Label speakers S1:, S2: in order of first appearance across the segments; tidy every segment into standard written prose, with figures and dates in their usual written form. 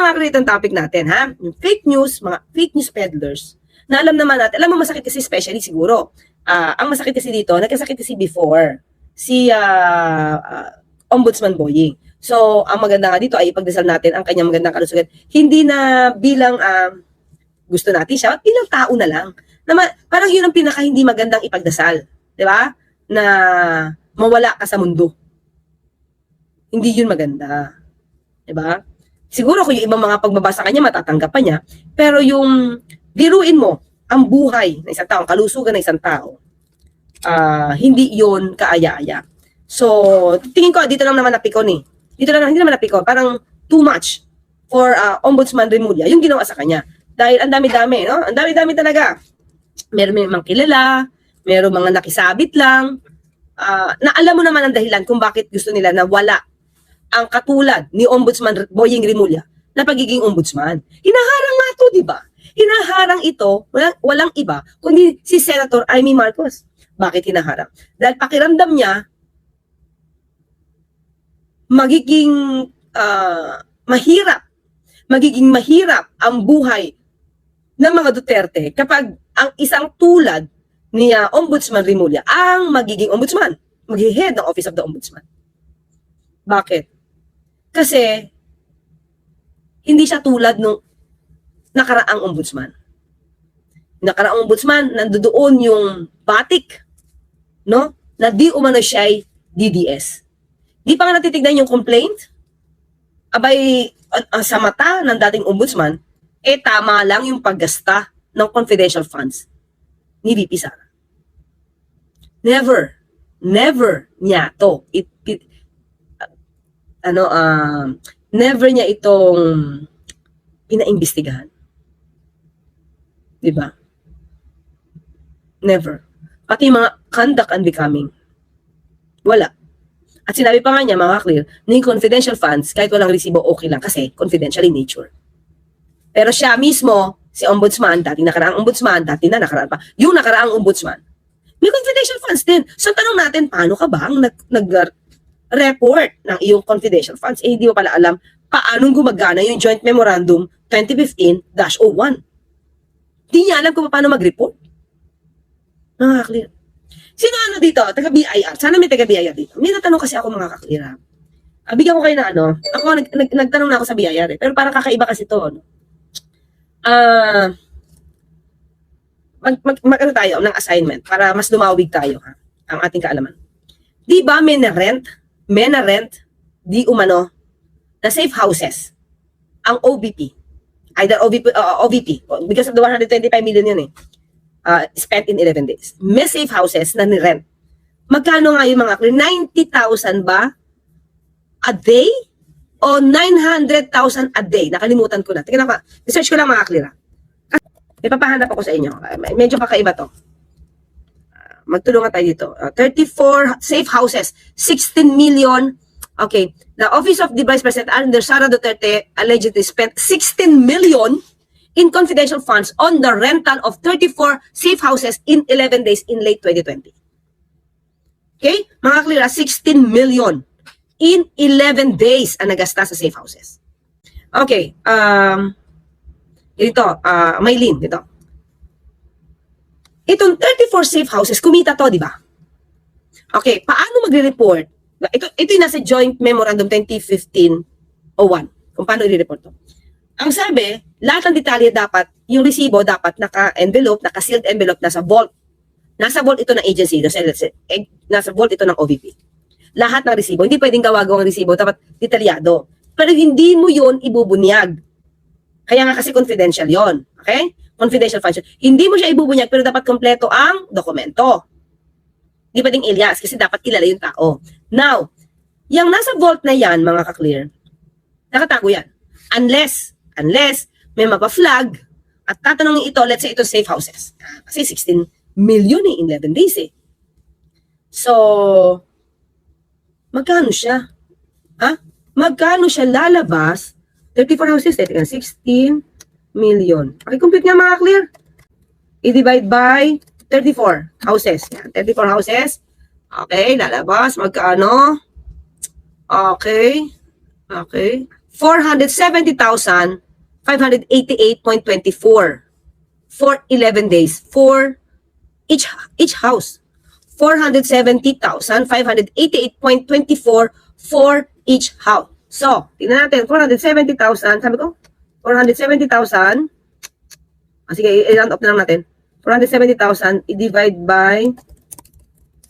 S1: mga create topic natin, ha? Yung fake news, mga fake news peddlers, na alam naman natin, alam mo masakit kasi especially siguro, ang masakit kasi dito, nagkasakit kasi before, si Ombudsman Boying. So, ang maganda nga dito ay ipagdasal natin ang kanyang magandang kalusugan. Hindi na bilang gusto natin siya, at bilang tao na lang. Parang yun ang pinaka hindi magandang ipagdasal. Di ba? Na mawala ka sa mundo. Hindi yun maganda. Di ba? Siguro kung yung ibang mga pagbabasa kanya, matatanggap pa niya. Pero yung biruin mo, ang buhay ng isang tao, ang kalusugan ng isang tao, hindi yun kaaya-aya. So, tingin ko, dito lang naman napikon eh. Dito lang, hindi naman napikon. Parang too much for Ombudsman Remulla, yung ginawa sa kanya. Dahil ang dami-dami, no? Ang dami-dami talaga. Meron may mga kilala, meron mga nakisabit lang, na alam mo naman ang dahilan kung bakit gusto nila na wala ang katulad ni Ombudsman Boying Remulla na pagiging ombudsman. Hinaharang nga to, di ba? Hinaharang ito, walang iba, kundi si Senator Amy Marcos. Bakit hinaharang? Dahil pakiramdam niya, magiging mahirap ang buhay ng mga Duterte kapag ang isang tulad ni Ombudsman Remulla ang magiging ombudsman, mag-head ng Office of the Ombudsman. Bakit? Kasi hindi siya tulad nung nakaraang ombudsman. Nakaraang ombudsman, nandoon yung batik, no? Na di umano siya'y DDS. Di pa nga natitignan yung complaint? Abay, sa mata ng dating ombudsman, tama lang yung paggasta ng confidential funds ni VP Sara. Never niya to. Never niya itong pinaimbestigahan. Diba? Never. Pati mga conduct and becoming. Wala. At sinabi pa nga niya, mga clear, na yung confidential funds, kahit walang resibo, okay lang kasi confidential in nature. Pero siya mismo, si ombudsman, dati nakaraang ombudsman, dati na nakaraan pa, yung nakaraang ombudsman, may confidential funds din. So tanong natin, paano ka ba ang nag-report ng iyong confidential funds? Hindi mo pala alam paanong gumagana yung Joint Memorandum 2015-01. Hindi niya alam kung paano mag-report. Nakaklear. Sino dito? Taga-BIR. Sana may taga-BIR dito. May natanong kasi ako mga kaklira. Bigyan ko kayo na Ako, nagtanong na ako sa BIR Pero parang kakaiba kasi to. Mag-ano tayo ng assignment para mas lumawig tayo, ha? Ang ating kaalaman. Di ba may na-rent, di umano, na safe houses, ang OVP. Either OVP, because of the 125 million yun spent in 11 days. May safe houses na ni-rent. Magkano nga yung mga 90,000 ba a day? O 900,000 a day? Nakalimutan ko na. Tingnan ko, research ko lang mga klira. May papahanap ako sa inyo. Medyo kakaiba to. Magtulungan tayo dito. 34 safe houses, 16 million. Okay. The Office of the Vice President under Sara Duterte allegedly spent 16 million in confidential funds on the rental of 34 safe houses in 11 days in late 2020. Okay? Mga klira, 16 million in 11 days ang nagasta sa safe houses. Okay. Ito, Maylin, dito. Itong 34 safe houses, kumita to, di ba? Okay, paano magre-report? Ito yung nasa Joint Memorandum 2015-01. Kung paano i-report to. Ang sabi, lahat ng detalye dapat, yung resibo dapat naka-envelope, naka-sealed envelope, nasa vault. Nasa vault ito ng agency, nasa vault ito ng OVP. Lahat ng resibo, hindi pwedeng gawa-gawang resibo, dapat detalyado. Pero hindi mo yun ibubunyag. Kaya nga kasi confidential yon, okay? Confidential function. Hindi mo siya ibubunyag, pero dapat kompleto ang dokumento. Hindi pwedeng alias, kasi dapat kilala yung tao. Now, yung nasa vault na yan, mga ka-clear, nakatago yan. Unless may mapa-flag at tatanungin ito, let's say ito safe houses. Kasi 16 million in 11 days eh. So, magkano siya? Magkano siya lalabas? 34 houses, 16 million. Okay, compute nga mga clear. I-divide by 34 houses. Yan, 34 houses. Okay, lalabas. Magkano? Okay. 470,588.24 for 11 days for each house. 470,588.24 for each house. So, tingnan natin, 470,000, sabi ko, 470,000, sige, i-round up na lang natin. 470,000 i-divide by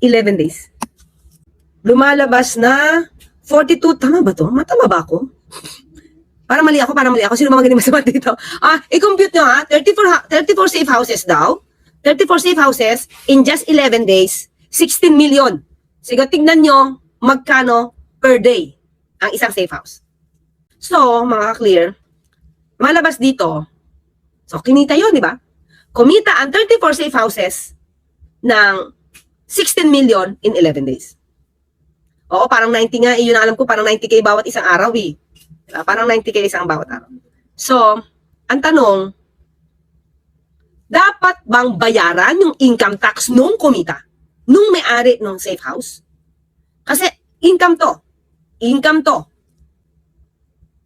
S1: 11 days. Lumalabas na 42, tama ba to? Matama ba ako? Para mali ako. Sino mga galing masama dito? I-compute nyo 34 safe houses daw. 34 safe houses in just 11 days, 16 million. Sige, tignan nyo magkano per day ang isang safe house. So, mga clear, malabas dito. So, kinita yun, di ba? Kumita ang 34 safe houses ng 16 million in 11 days. Oo, parang 90 nga. Yun ang alam ko, parang 90K bawat isang araw eh. Diba? Parang 90K isang bawat araw. So, ang tanong, dapat bang bayaran yung income tax nung kumita? Nung may-ari ng safe house? Kasi income to. Income to.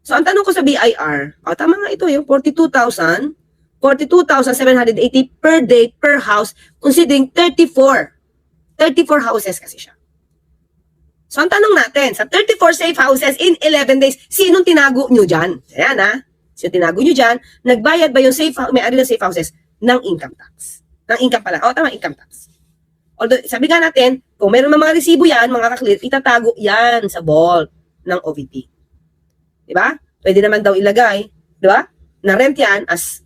S1: So, ang tanong ko sa BIR, tama nga ito yung 42,780 per day per house considering 34 houses kasi siya. So, ang tanong natin, sa 34 safe houses in 11 days, sinong tinago nyo dyan? Ayan Sinong tinago nyo dyan? Nagbayad ba yung may-ari ng safe houses ng income tax? Ng income pala. Tama, income tax. Although, sabi nga natin, kung meron mga resibo yan, mga kaklir, itatago yan sa vault ng OVP. Diba? Pwede naman daw ilagay, diba? Na rent yan as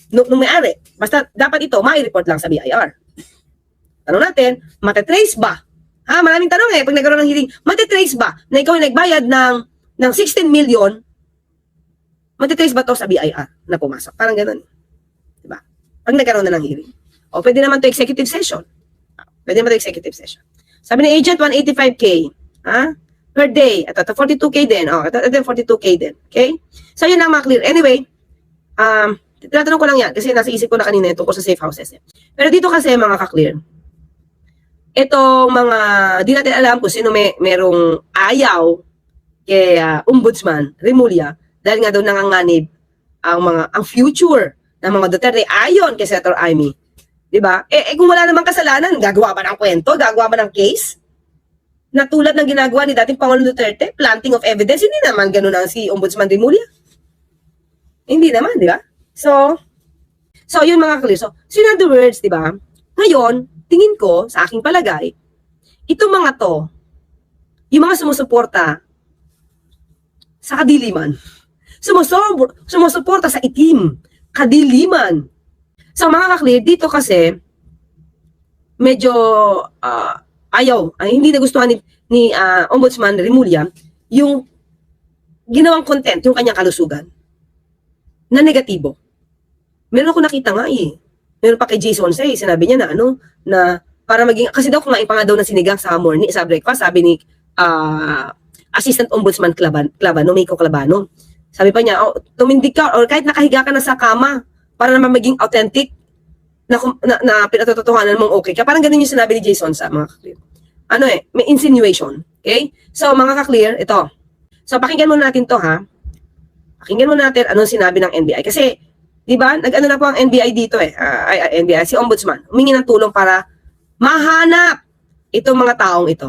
S1: nung may-ari. Basta dapat ito, mai-report lang sa BIR. Tanong natin, matatrace ba? Maraming tanong pag nagkaroon ng hearing, matatrace ba na ikaw ay nagbayad ng 16 million, matatrace ba to sa BIR na pumasok? Parang ganun. Diba? Pag nagkaroon na ng hearing. O pwede naman to executive session. Pwede naman to executive session. Sabi ni agent, 185K. Per day. Ito 42K din. Ito 42K din. Okay? So, yun lang mga clear. Anyway, tinatanong ko lang yan kasi nasa isip ko na kanina tungkol sa safe houses. Pero dito kasi mga ka-clear, itong mga, di natin alam kung sino merong ayaw kay Ombudsman Remulla dahil nga daw nanganganib ang future ng mga Duterte ayon kay Senator Amy. Diba? Kung wala namang kasalanan, gagawa ba ng kwento? Gagawa ba ng case? Na tulad ng ginagawa ni dating Pangulong Duterte, planting of evidence, hindi naman ganun ang si Ombudsman Remulla. Hindi naman, di ba? So yun mga clear. So in other words, di ba? Ngayon, tingin ko, sa aking palagay, itong mga to, yung mga sumusuporta sa kadiliman, sumusuporta sa itim, kadiliman. So mga kaklir, dito kasi, medyo hindi nagustuhan ni Ombudsman Remulla yung ginawang content, yung kanyang kalusugan, na negatibo. Meron ako nakita nga Meron pa kay Jason sinabi niya na para maging, kasi daw kumain pa nga daw ng sinigang sa morning, sa breakfast, sabi ni Assistant Ombudsman Clavano, Meiko Clavano. Sabi pa niya, tumindig ka, or kahit nakahiga ka na sa kama, para naman maging authentic, na pinatotohanan mong okay ka. Parang ganun yung sinabi ni Jason sa mga kaklir. May insinuation. Okay? So, mga kaklir, ito. So, pakinggan muna natin to Pakinggan muna natin anong sinabi ng NBI. Kasi, di ba, nag-ano na po ang NBI dito NBI, si Ombudsman, humingi ng tulong para mahanap itong mga taong ito.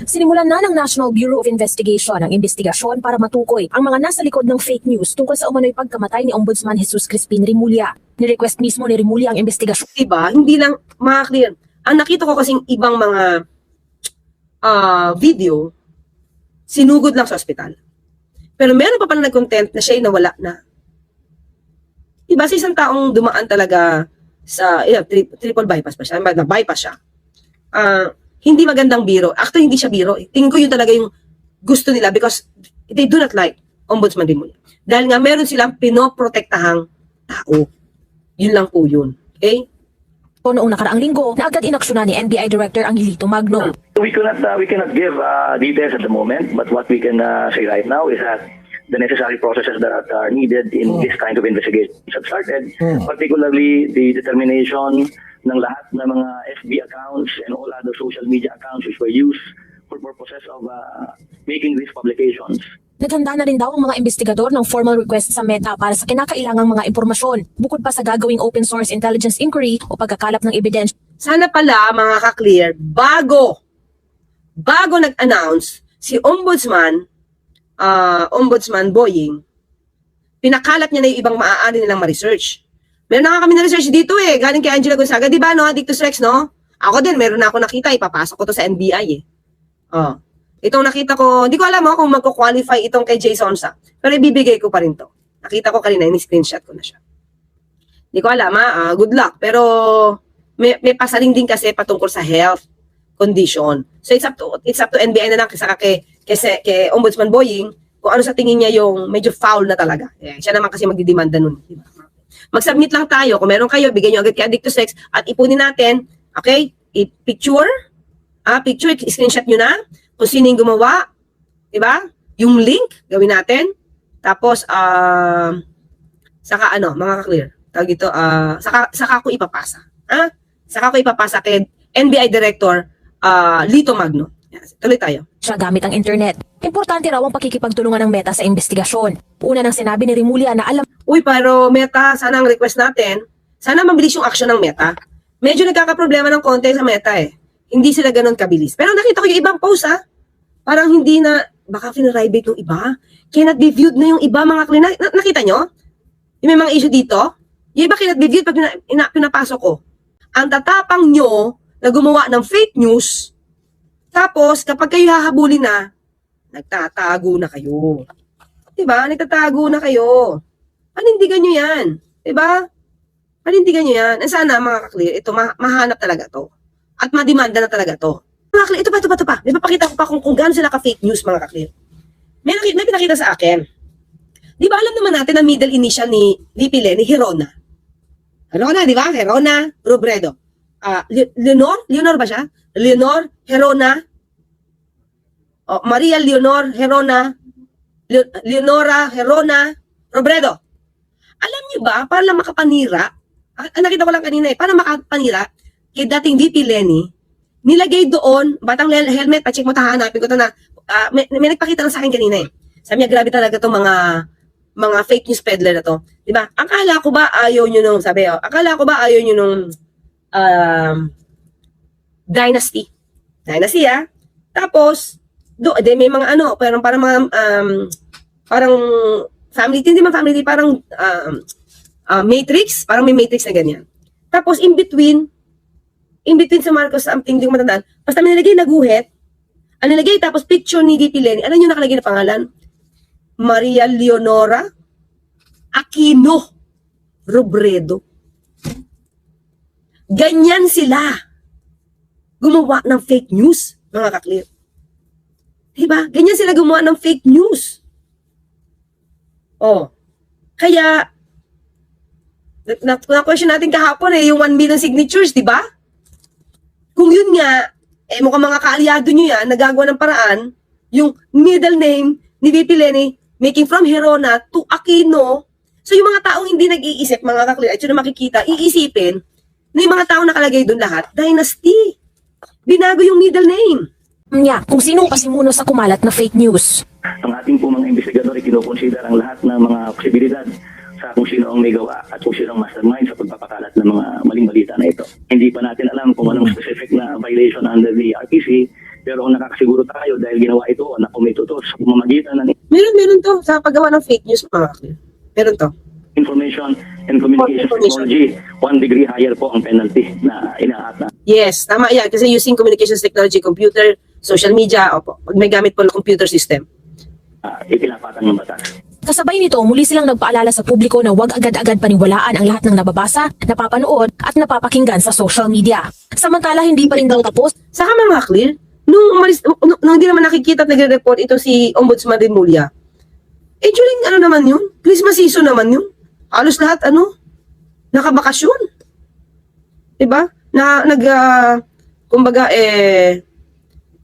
S2: Sinimulan na ng National Bureau of Investigation ang investigasyon para matukoy ang mga nasa likod ng fake news tungkol sa umano'y pagkamatay ni Ombudsman Jesus Crispin Remulla. Ni-request mismo ni Remulla ang investigasyon.
S1: Diba? Hindi lang, mga clear. Ang nakita ko kasing ibang mga video, sinugod lang sa ospital. Pero meron pa pala nag-content na siya'y nawala na. Diba sa isang taong dumaan talaga sa triple bypass pa siya, na-bypass siya. Hindi magandang biro. Actually, hindi siya biro. Tingin ko yun talaga yung gusto nila because they do not like Ombudsman Remulla. Dahil nga meron silang pinoprotektahang tao. Yun lang po yun. Okay?
S2: Noong nakaraang linggo, na agad inaksyonan ni NBI Director Angelito Magno.
S3: We cannot give details at the moment, but what we can say right now is that the necessary processes that are needed in this kind of investigations have started, particularly the determination ng lahat ng mga FB accounts and all other social media accounts which were used for purposes of making these publications.
S2: Naghanda na rin daw ang mga investigador ng formal request sa Meta para sa kinakailangang mga impormasyon, bukod pa sa gagawing open source intelligence inquiry o pagkakalap ng ebidensya.
S1: Sana pala, mga ka-clear, bago nag-announce si Ombudsman Boying, pinakalat niya na yung ibang maaari nilang ma-research. Meron na nga kami na-research dito galing kay Angela Gonzaga, di ba, no? Dictus Rex, no? Ako din, meron na ako nakita, ipapasok ko to sa NBI, Itong nakita ko, hindi ko alam kung magko-qualify itong kay Jay Sonsa, pero ibibigay ko pa rin to. Nakita ko kanina, ini-screenshot ko na siya. Hindi ko alam, good luck, pero may pasaring din kasi patungkol sa health condition. So it's up to NBI na lang kay Ombudsman Boying kung ano sa tingin niya yung medyo foul na talaga. Siya naman kasi magdidemanda nun. Diba? Mag-submit lang tayo. Kung meron kayo, bigyan nyo agad kay Addictus Rex at ipunin natin, okay? Picture, screenshot nyo na kung sino yung gumawa. Diba? Yung link, gawin natin. Tapos, saka mga ka-clear. Tawag ito, saka ko ipapasa. Saka ko ipapasa kay NBI Director Lito Magno. Tuloy tayo.
S2: Siya gamit ang internet. Importante raw ang pakikipagtulungan ng Meta sa investigasyon. Una nang sinabi ni Rimulya na alam
S1: Uy, pero Meta, sana ang request natin, sana mabilis yung action ng Meta. Medyo nagkakaproblema ng konti sa Meta Hindi sila ganun kabilis. Pero nakita ko yung ibang post parang hindi na, baka finaribate yung iba. Cannot be viewed na yung iba, mga klina. Nakita nyo? Yung may mga issue dito? Yung iba cannot be viewed pag pinapasok ko. Ang tatapang nyo na gumawa ng fake news, tapos kapag kayo hahabulin na, nagtatago na kayo. Diba? Nagtatago na kayo. Panindigan nyo yan. Diba? Panindigan nyo yan. And sana mga ka-clear, ito mahanap talaga to. At mademanda na talaga to. Mga ka-clear, ito pa. May papakita ko pa kung gaano sila ka-fake news, mga ka-clear. May pinakita sa akin. Di ba alam naman natin ang middle initial ni VP Lenny, Herona. Herona, di ba? Herona Robredo. Leonor ba siya? Leonor Herona. Maria Leonor Herona. Leonora Herona Robredo. Alam niyo ba, para lang makapanira, nakita ko lang kanina para makapanira, kay dating VP Lenny, nilagay doon, batang helmet, pacheck mo, hanapin ko ito na, may nagpakita lang sa akin kanina Sabi niya, grabe talaga itong mga fake news peddler na to. Diba? Akala ko ba ayaw nyo nung, Dynasty. Dynasty, Tapos, may mga parang mga, parang family, hindi man family, parang matrix, parang may matrix na ganyan. Tapos, in between sa Marcos something, hindi ko matandaan, basta may nilagay na guhit, ang nilagay, tapos picture ni VP Lenny, ano yung nakalagay na pangalan? Maria Leonora Aquino Robredo. Ganyan sila gumawa ng fake news, mga ka-clear. Diba? Ganyan sila gumawa ng fake news. Kaya, na-question natin kahapon yung 1 million signatures, diba? Kung yun nga, mukhang mga kaalyado nyo yan, nagagawa ng paraan, yung middle name ni VP Lenny, making from Herona to Aquino. So yung mga taong hindi nag-iisip, mga ka-clear, at yun na makikita, iisipin, na yung mga taong nakalagay doon lahat, Dynasty. Binago yung middle name.
S2: kung sinong pasimuno sa kumalat na fake news.
S3: Ang ating po mga investigador ay kinukonsider ang lahat ng mga posibilidad sa kung sino ang may gawa at kung sino ang mastermind sa pagpapakalat ng mga maling balita na ito. Hindi pa natin alam kung anong specific na violation under the RPC, pero ang nakakasiguro tayo dahil ginawa ito na kumituto sa pamamagitan ng
S1: Meron to sa paggawa ng fake news, mga ka-clear. Meron to.
S3: information and communication technology, 1 degree higher po ang penalty na inaata.
S1: Yes, tama yan. Kasi using communications technology, computer, social media, pag may gamit po ng computer system.
S3: Itinapatan ng batas.
S2: Kasabay nito, muli silang nagpaalala sa publiko na huwag agad-agad paniwalaan ang lahat ng nababasa, napapanood at napapakinggan sa social media. Samantala, hindi pa rin daw tapos.
S1: Saka mga clear, nung hindi naman nakikita at nagre-report ito si Ombudsman Rimulya, during naman yun? Christmas season naman yun. Halos lahat, nakabakasyon. Diba?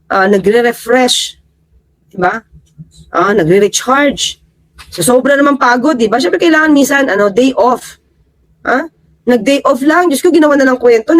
S1: Nagre-refresh. Diba? Nagre-recharge. So, sobra naman pagod, diba? Siyempre, kailangan minsan, day off. Nag-day off lang. Diyos ko, ginawa na ng kwento.